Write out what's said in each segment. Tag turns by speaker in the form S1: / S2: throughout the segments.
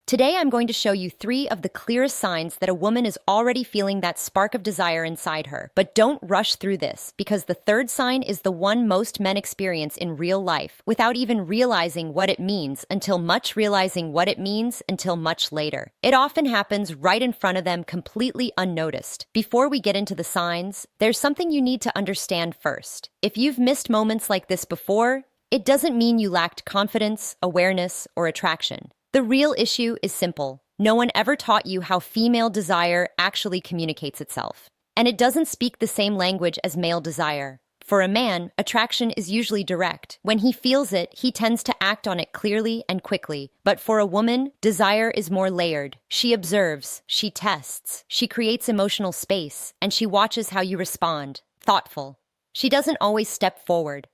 S1: Today, I'm going to show you 3 of the clearest signs that a woman is already feeling that spark of desire inside her. But don't rush through this, because the third sign is the one most men experience in real life without even realizing what it means until much later. It often happens right in front of them, completely unnoticed. Before we get into the signs, there's something you need to understand first. If you've missed moments like this before, it doesn't mean you lacked confidence, awareness, or attraction. The real issue is simple. No one ever taught you how female desire actually communicates itself. And it doesn't speak the same language as male desire. For a man, attraction is usually direct. When he feels it, he tends to act on it clearly and quickly. But for a woman, desire is more layered. She observes, she tests, she creates emotional space, and she watches how you respond. Thoughtful. She doesn't always step forward.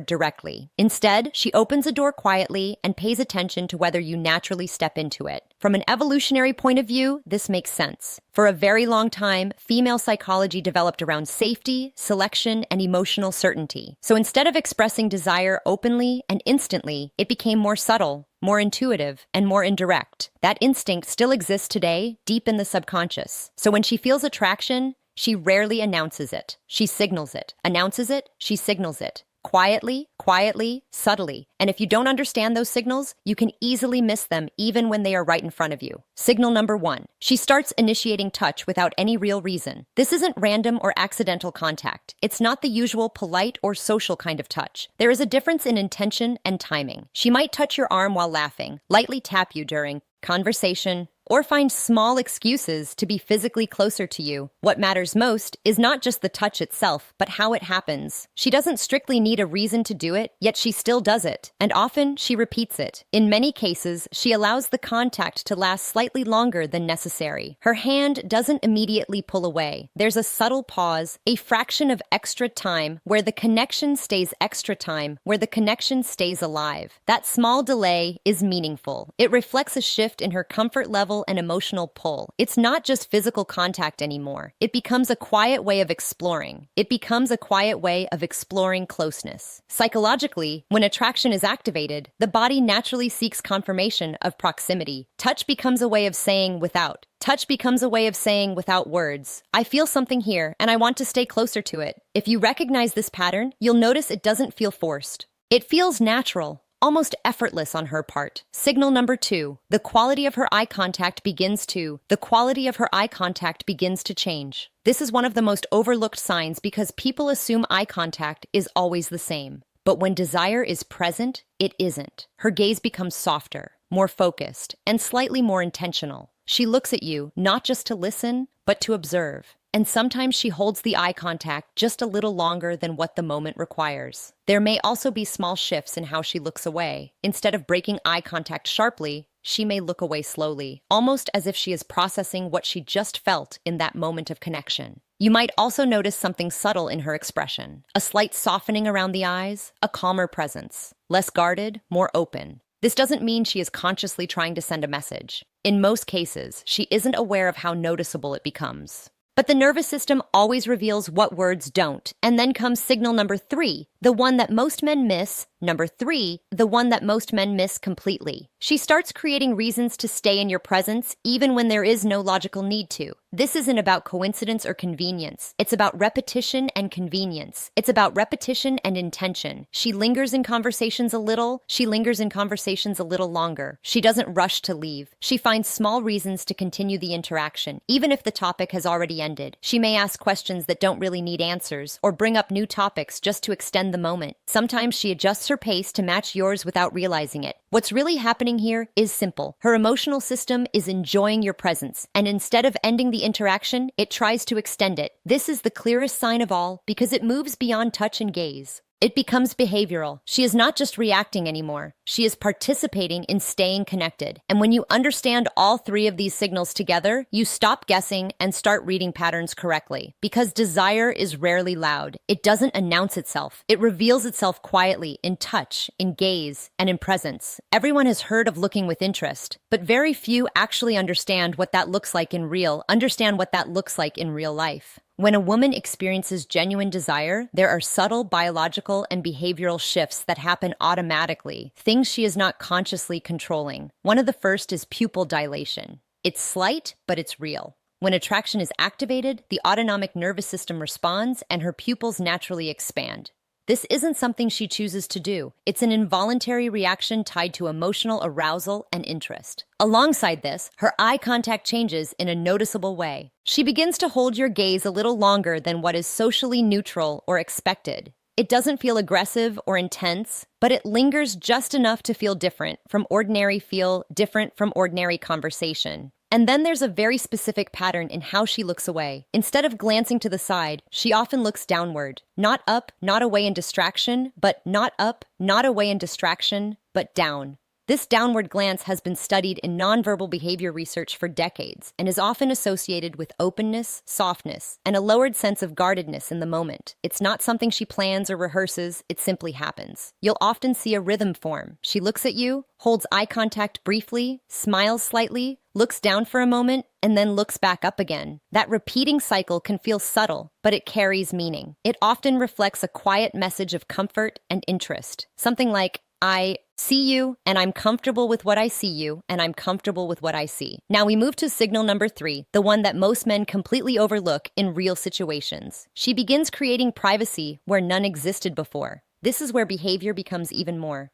S1: Directly. Instead, she opens a door quietly and pays attention to whether you naturally step into it. From an evolutionary point of view, this makes sense. For a very long time, female psychology developed around safety, selection, and emotional certainty. So instead of expressing desire openly and instantly, it became more subtle, more intuitive, and more indirect. That instinct still exists today, deep in the subconscious. So when she feels attraction, she rarely announces it. She signals it. Announces it, she signals it. Quietly, subtly. And if you don't understand those signals, you can easily miss them even when they are right in front of you. Signal number 1. She starts initiating touch without any real reason. This isn't random or accidental contact. It's not the usual polite or social kind of touch. There is a difference in intention and timing. She might touch your arm while laughing, lightly tap you during conversation, or find small excuses to be physically closer to you. What matters most is not just the touch itself, but how it happens. She doesn't strictly need a reason to do it, yet she still does it. And often, she repeats it. In many cases, she allows the contact to last slightly longer than necessary. Her hand doesn't immediately pull away. There's a subtle pause, a fraction of extra time, where the connection stays alive. That small delay is meaningful. It reflects a shift in her comfort level and emotional pull. It's not just physical contact anymore. It becomes a quiet way of exploring. Closeness. Psychologically, when attraction is activated, the body naturally seeks confirmation of proximity. Touch becomes a way of saying without words, I feel something here and I want to stay closer to it. If you recognize this pattern, you'll notice it doesn't feel forced. It feels natural, almost effortless on her part. Signal number 2. The quality of her eye contact begins to change. This is one of the most overlooked signs because people assume eye contact is always the same. But when desire is present, it isn't. Her gaze becomes softer, more focused, and slightly more intentional. She looks at you not just to listen, but to observe. And sometimes she holds the eye contact just a little longer than what the moment requires. There may also be small shifts in how she looks away. Instead of breaking eye contact sharply, she may look away slowly, almost as if she is processing what she just felt in that moment of connection. You might also notice something subtle in her expression. A slight softening around the eyes, a calmer presence. Less guarded, more open. This doesn't mean she is consciously trying to send a message. In most cases, she isn't aware of how noticeable it becomes. But the nervous system always reveals what words don't. And then comes signal number 3, the one that most men miss. The one that most men miss completely. She starts creating reasons to stay in your presence, even when there is no logical need to. This isn't about coincidence or convenience. It's about repetition and convenience. It's about repetition and intention. She lingers in conversations a little longer. She doesn't rush to leave. She finds small reasons to continue the interaction, even if the topic has already ended. She may ask questions that don't really need answers, or bring up new topics just to extend the moment. Sometimes she adjusts her pace to match yours without realizing it. What's really happening here is simple. Her emotional system is enjoying your presence, and instead of ending the interaction, it tries to extend it. This is the clearest sign of all because it moves beyond touch and gaze. It becomes behavioral. She is not just reacting anymore. She is participating in staying connected. And when you understand all 3 of these signals together, you stop guessing and start reading patterns correctly. Because desire is rarely loud. It doesn't announce itself. It reveals itself quietly in touch, in gaze, and in presence. Everyone has heard of looking with interest, but very few actually understand what that looks like in real life. When a woman experiences genuine desire, there are subtle biological and behavioral shifts that happen automatically, things she is not consciously controlling. One of the first is pupil dilation. It's slight, but it's real. When attraction is activated, the autonomic nervous system responds and her pupils naturally expand. This isn't something she chooses to do. It's an involuntary reaction tied to emotional arousal and interest. Alongside this, her eye contact changes in a noticeable way. She begins to hold your gaze a little longer than what is socially neutral or expected. It doesn't feel aggressive or intense, but it lingers just enough to feel different from ordinary conversation. And then there's a very specific pattern in how she looks away. Instead of glancing to the side, she often looks downward. Not up, not away in distraction, but not up, not away in distraction, but down. This downward glance has been studied in nonverbal behavior research for decades and is often associated with openness, softness, and a lowered sense of guardedness in the moment. It's not something she plans or rehearses, it simply happens. You'll often see a rhythm form. She looks at you, holds eye contact briefly, smiles slightly, looks down for a moment, and then looks back up again. That repeating cycle can feel subtle, but it carries meaning. It often reflects a quiet message of comfort and interest. Something like, I see you, and I'm comfortable with what I see you, and I'm comfortable with what I see. Now we move to signal number 3, the one that most men completely overlook in real situations. She begins creating privacy where none existed before. This is where behavior becomes even more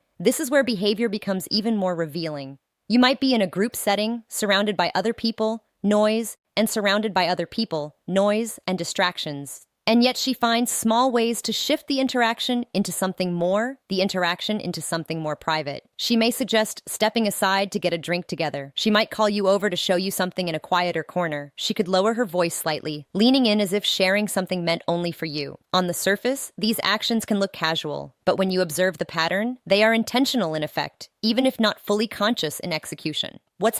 S1: revealing. You might be in a group setting, surrounded by other people, noise, and distractions. And yet she finds small ways to shift the interaction into something more private. She may suggest stepping aside to get a drink together. She might call you over to show you something in a quieter corner. She could lower her voice slightly, leaning in as if sharing something meant only for you. On the surface, these actions can look casual, but when you observe the pattern, they are intentional in effect, even if not fully conscious in execution. What's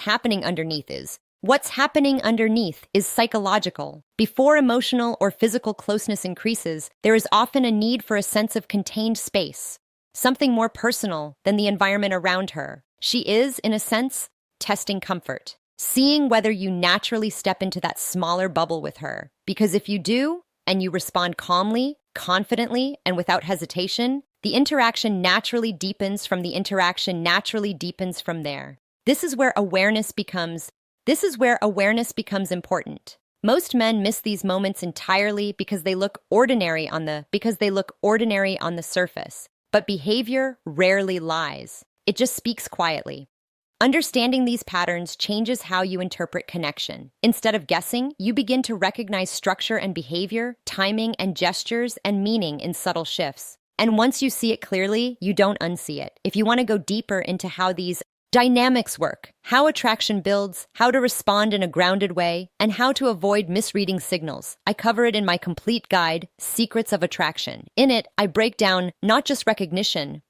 S1: happening underneath is psychological. Before emotional or physical closeness increases, there is often a need for a sense of contained space, something more personal than the environment around her. She is, in a sense, testing comfort, seeing whether you naturally step into that smaller bubble with her. Because if you do, and you respond calmly, confidently, and without hesitation, the interaction naturally deepens from there. This is where awareness becomes important. Most men miss these moments entirely because they look ordinary on the surface. But behavior rarely lies. It just speaks quietly. Understanding these patterns changes how you interpret connection. Instead of guessing, you begin to recognize structure and behavior, timing and gestures, and meaning in subtle shifts. And once you see it clearly, you don't unsee it. If you want to go deeper into how these dynamics work, how attraction builds, how to respond in a grounded way, and how to avoid misreading signals, I cover it in my complete guide, Secrets of Attraction. In it, I break down not just recognition,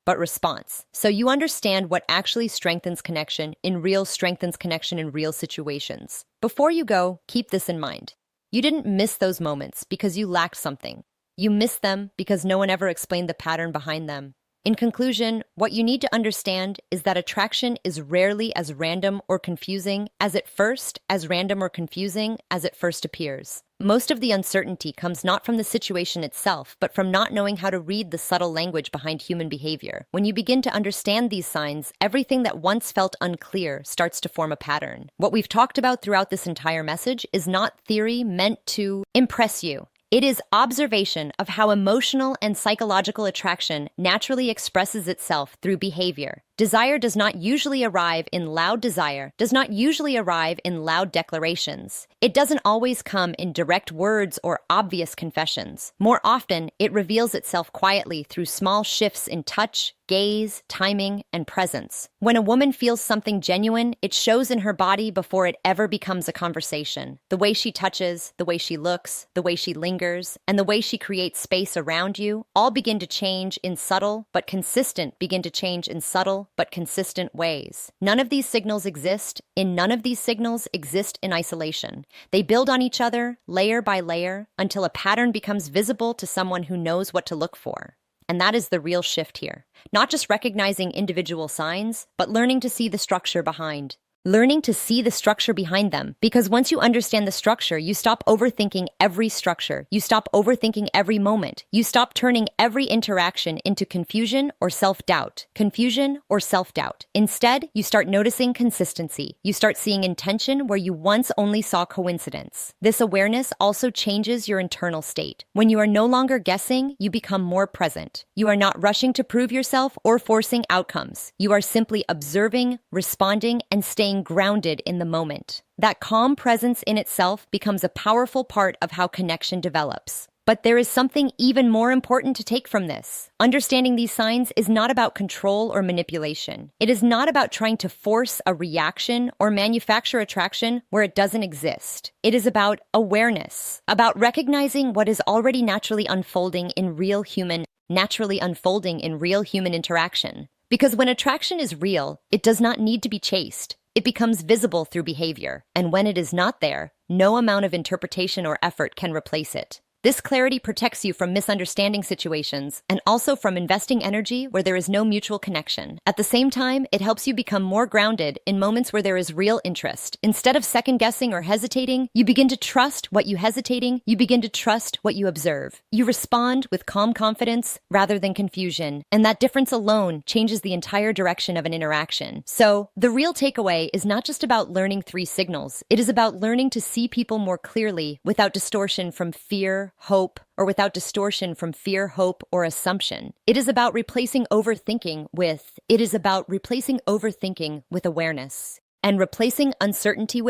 S1: but response. So you understand what actually strengthens connection in real situations. Before you go, keep this in mind. You didn't miss those moments because you lacked something. You missed them because no one ever explained the pattern behind them. In conclusion, what you need to understand is that attraction is rarely as random or confusing as it first appears. Most of the uncertainty comes not from the situation itself, but from not knowing how to read the subtle language behind human behavior. When you begin to understand these signs, everything that once felt unclear starts to form a pattern. What we've talked about throughout this entire message is not theory meant to impress you. It is observation of how emotional and psychological attraction naturally expresses itself through behavior. Desire does not usually arrive in loud declarations. It doesn't always come in direct words or obvious confessions. More often, it reveals itself quietly through small shifts in touch, gaze, timing, and presence. When a woman feels something genuine, it shows in her body before it ever becomes a conversation. The way she touches, the way she looks, the way she lingers, and the way she creates space around you all begin to change in subtle but consistent ways. None of these signals exist in isolation. They build on each other, layer by layer, until a pattern becomes visible to someone who knows what to look for. And that is the real shift here. Not just recognizing individual signs, but learning to see the structure behind. learning to see the structure behind them. Because once you understand the structure, you stop overthinking every structure. You stop overthinking every moment. You stop turning every interaction into confusion or self-doubt. Instead, you start noticing consistency. You start seeing intention where you once only saw coincidence. This awareness also changes your internal state. When you are no longer guessing, you become more present. You are not rushing to prove yourself or forcing outcomes. You are simply observing, responding, and staying grounded in the moment. That calm presence in itself becomes a powerful part of how connection develops. But there is something even more important to take from this. Understanding these signs is not about control or manipulation. It is not about trying to force a reaction or manufacture attraction where it doesn't exist. It is about awareness, about recognizing what is already naturally unfolding in real human interaction. Because when attraction is real, it does not need to be chased. It becomes visible through behavior, and when it is not there, no amount of interpretation or effort can replace it. This clarity protects you from misunderstanding situations and also from investing energy where there is no mutual connection. At the same time, it helps you become more grounded in moments where there is real interest. Instead of second-guessing or hesitating, you begin to trust what you observe. You respond with calm confidence rather than confusion, and that difference alone changes the entire direction of an interaction. So, the real takeaway is not just about learning 3 signals. It is about learning to see people more clearly without distortion from fear, hope, or assumption. It is about replacing overthinking with awareness, and replacing uncertainty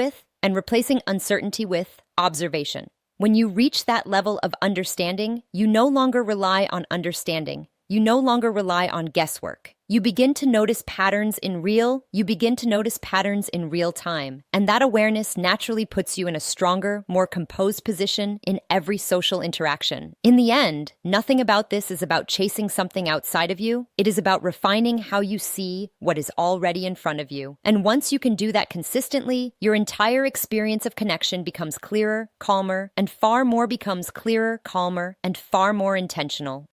S1: with observation. When you reach that level of understanding, you no longer rely on understanding. You no longer rely on guesswork. You begin to notice patterns in real time, and that awareness naturally puts you in a stronger, more composed position in every social interaction. In the end, nothing about this is about chasing something outside of you. It is about refining how you see what is already in front of you. And once you can do that consistently, your entire experience of connection becomes clearer, calmer, and far more intentional.